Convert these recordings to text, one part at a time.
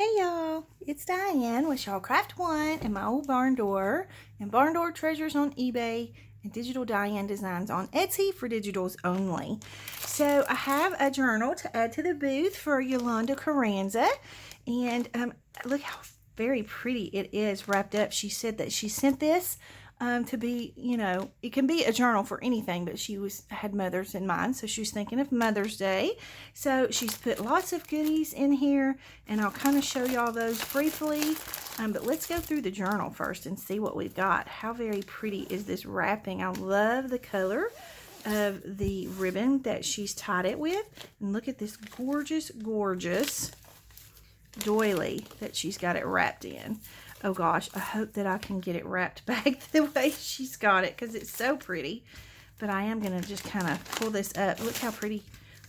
Hey y'all, it's Diane with Shawcraft One and my old barn door and barn door treasures on eBay and Digital Diane Designs on Etsy for digitals only. So I have a journal to add to the booth for Yolanda Carranza, and look how very pretty it is wrapped up. She said that she sent this to be, it can be a journal for anything, but she had mothers in mind, so she was thinking of Mother's Day. So she's put lots of goodies in here, and I'll kind of show y'all those briefly. But let's go through the journal first and see what we've got. How very pretty is this wrapping? I love the color of the ribbon that she's tied it with. And look at this gorgeous, gorgeous doily that she's got it wrapped in. Oh gosh, I hope that I can get it wrapped back the way she's got it because it's so pretty. But I am going to just kind of pull this up. Look how pretty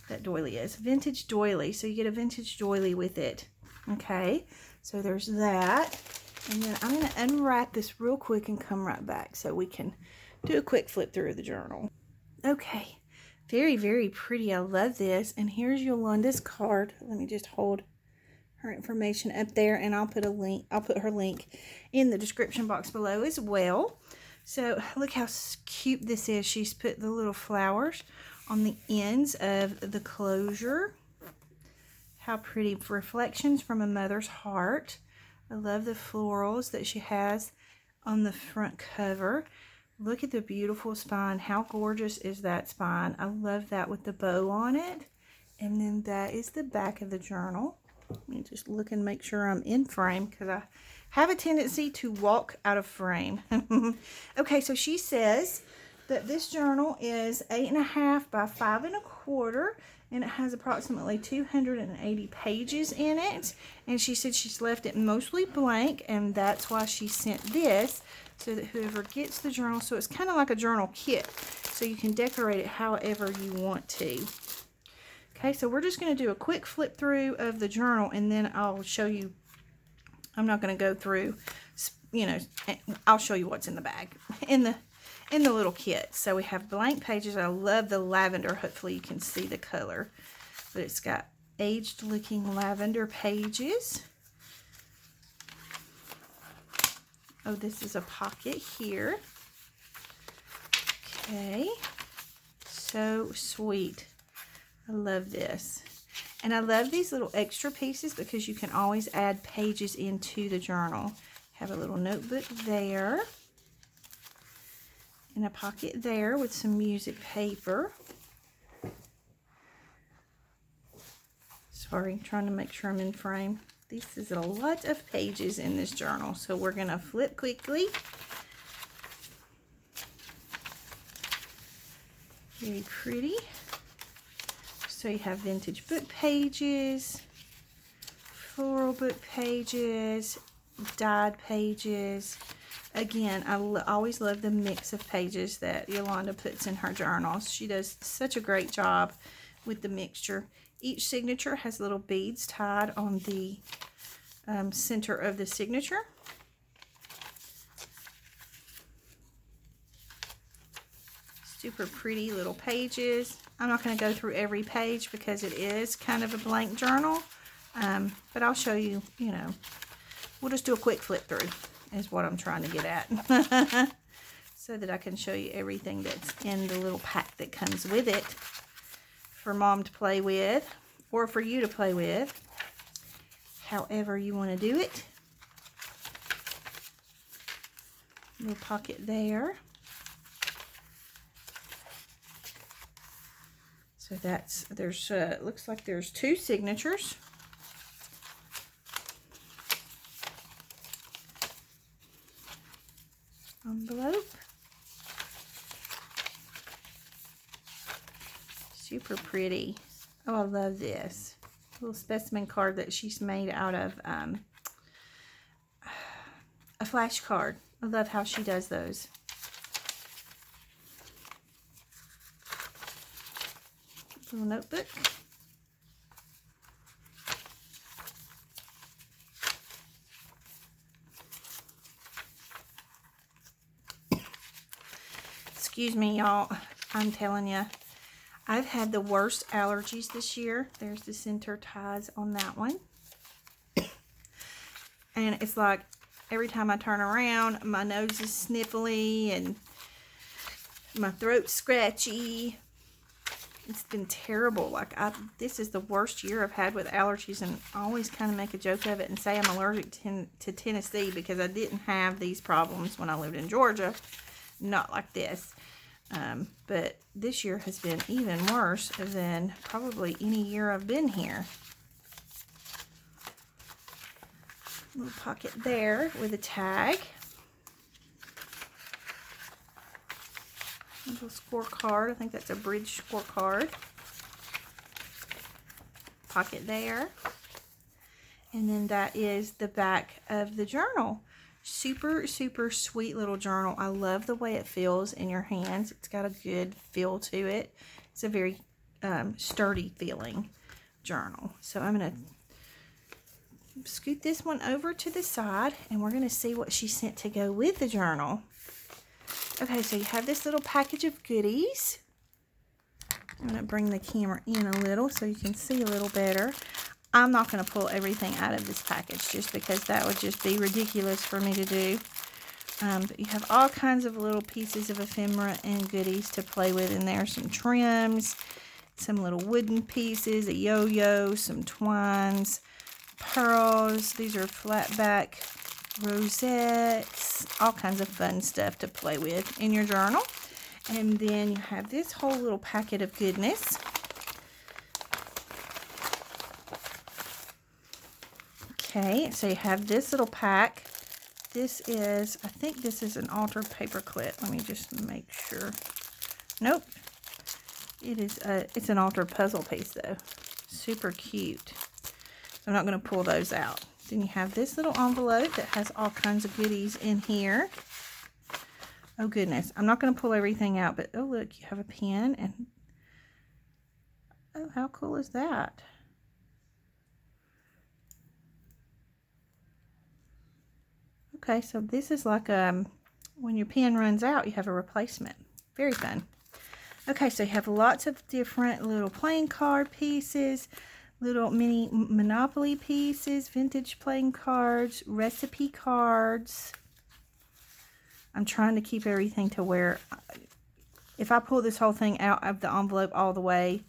that doily is. Vintage doily. So you get a vintage doily with it. Okay, so there's that. And then I'm going to unwrap this real quick and come right back so we can do a quick flip through of the journal. Okay, very, very pretty. I love this. And here's Yolanda's card. Let me just hold her information up there, and I'll put her link in the description box below as well. So look how cute this is. She's put the little flowers on the ends of the closure. How pretty. Reflections from a mother's heart. I love the florals that she has on the front cover. Look at the beautiful spine. How gorgeous is that spine? I love that with the bow on it. And then that is the back of the journal. Let me just look and make sure I'm in frame because I have a tendency to walk out of frame. Okay, so she says that this journal is 8.5 by 5.25, and it has approximately 280 pages in it. And she said she's left it mostly blank, and that's why she sent this, so that whoever gets the journal, so it's kind of like a journal kit, so you can decorate it however you want to. Okay, so we're just going to do a quick flip through of the journal, and then I'll show you. I'm not going to go through, I'll show you what's in the bag, in the little kit. So we have blank pages. I love the lavender. Hopefully you can see the color, but it's got aged looking lavender pages. Oh, this is a pocket here. Okay, so sweet. I love this. And I love these little extra pieces because you can always add pages into the journal. Have a little notebook there. And a pocket there with some music paper. Sorry, trying to make sure I'm in frame. This is a lot of pages in this journal, so we're going to flip quickly. Very pretty. So you have vintage book pages, floral book pages, dyed pages. Again, I always love the mix of pages that Yolanda puts in her journals. She does such a great job with the mixture. Each signature has little beads tied on the center of the signature. Super pretty little pages. I'm not going to go through every page because it is kind of a blank journal, but I'll show you, we'll just do a quick flip through is what I'm trying to get at so that I can show you everything that's in the little pack that comes with it for Mom to play with or for you to play with, however you want to do it. Little pocket there. So there's looks like there's 2 signatures. Envelope. Super pretty. Oh, I love this. Little specimen card that she's made out of a flash card. I love how she does those. Little notebook. Excuse me, y'all. I'm telling you, I've had the worst allergies this year. There's the center ties on that one. And it's like every time I turn around, my nose is sniffly and my throat's scratchy. It's been terrible. Like, this is the worst year I've had with allergies, and I always kind of make a joke of it and say I'm allergic to Tennessee because I didn't have these problems when I lived in Georgia. Not like this. But this year has been even worse than probably any year I've been here. Little pocket there with a tag. Little scorecard. I think that's a bridge scorecard. Pocket there. And then that is the back of the journal. Super, super sweet little journal. I love the way it feels in your hands. It's got a good feel to it. It's a very sturdy feeling journal. So I'm going to scoot this one over to the side, and we're going to see what she sent to go with the journal. Okay, so you have this little package of goodies. I'm going to bring the camera in a little so you can see a little better. I'm not going to pull everything out of this package just because that would just be ridiculous for me to do. But you have all kinds of little pieces of ephemera and goodies to play with in there. Some trims, some little wooden pieces, a yo-yo, some twines, pearls. These are flat back rosettes, all kinds of fun stuff to play with in your journal. And then you have this whole little packet of goodness. Okay, so you have this little pack. This is, I think this is an altar paper clip. Let me just make sure. Nope. It is it's an altar puzzle piece though. Super cute. So I'm not going to pull those out. Then you have this little envelope that has all kinds of goodies in here. Oh goodness, I'm not going to pull everything out, but oh look, you have a pen, and oh, how cool is that? Okay, so this is like when your pen runs out, you have a replacement. Very fun. Okay, so you have lots of different little playing card pieces, little mini Monopoly pieces, vintage playing cards, recipe cards. I'm trying to keep everything to where if I pull this whole thing out of the envelope all the way,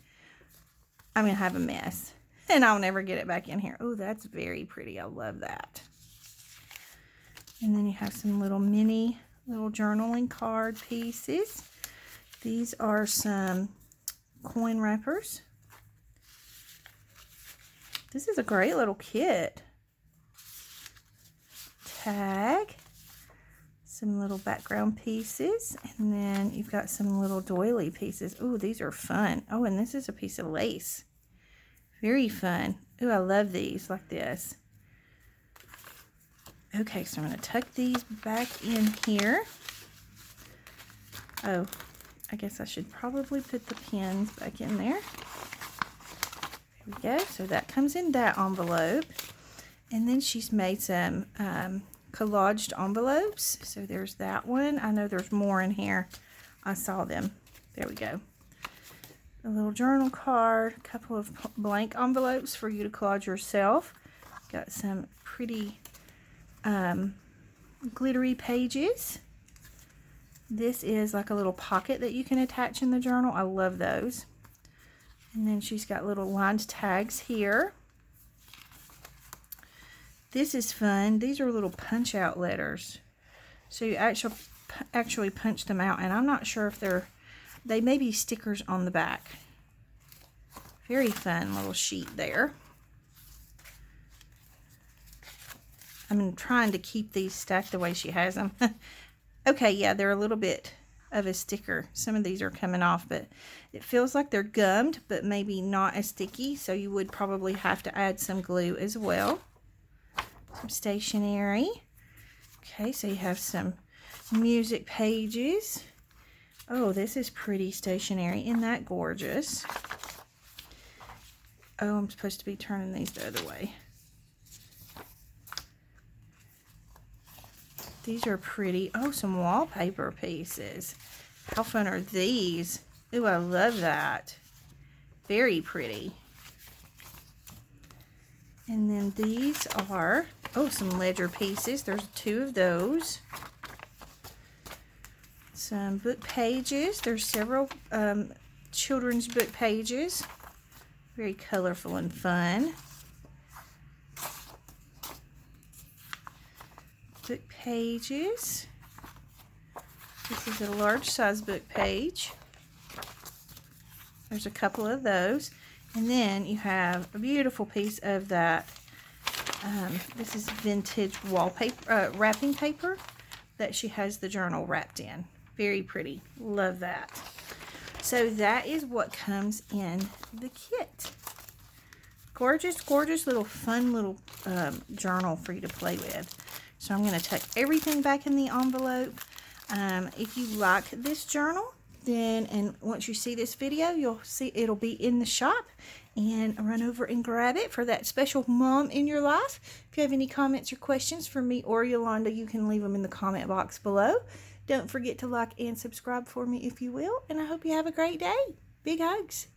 I'm going to have a mess. And I'll never get it back in here. Oh, that's very pretty. I love that. And then you have some little mini little journaling card pieces. These are some coin wrappers. This is a great little kit. Tag. Some little background pieces, and then you've got some little doily pieces. Oh, these are fun. Oh, and this is a piece of lace. Very fun. Oh, I love these like this. Okay, so I'm going to tuck these back in here. Oh, I guess I should probably put the pins back in there. There we go. So that comes in that envelope. And then she's made some collaged envelopes. So there's that one. I know there's more in here. I saw them. There we go. A little journal card, a couple of blank envelopes for you to collage yourself. Got some pretty glittery pages. This is like a little pocket that you can attach in the journal. I love those. And then she's got little lined tags here. This is fun. These are little punch out letters. So you actually punch them out, and I'm not sure if they may be stickers on the back. Very fun little sheet there. I'm trying to keep these stacked the way she has them. Okay, yeah, they're a little bit of a sticker. Some of these are coming off, but it feels like they're gummed, but maybe not as sticky, so you would probably have to add some glue as well. Some stationery. Okay, so you have some music pages. Oh, this is pretty stationery. Isn't that gorgeous? Oh, I'm supposed to be turning these the other way. These are pretty. Oh, some wallpaper pieces. How fun are these? Ooh, I love that. Very pretty. And then these are, oh, some ledger pieces. There's 2 of those. Some book pages. There's several children's book pages. Very colorful and fun. Book pages. This is a large size book page. There's a couple of those. And then you have a beautiful piece of that. This is vintage wallpaper, wrapping paper that she has the journal wrapped in. Very pretty. Love that. So that is what comes in the kit. Gorgeous, gorgeous little fun little journal for you to play with. So I'm going to tuck everything back in the envelope. If you like this journal, then, and once you see this video, you'll see it'll be in the shop, and run over and grab it for that special mom in your life. If you have any comments or questions for me or Yolanda, you can leave them in the comment box below. Don't forget to like and subscribe for me if you will, and I hope you have a great day. Big hugs.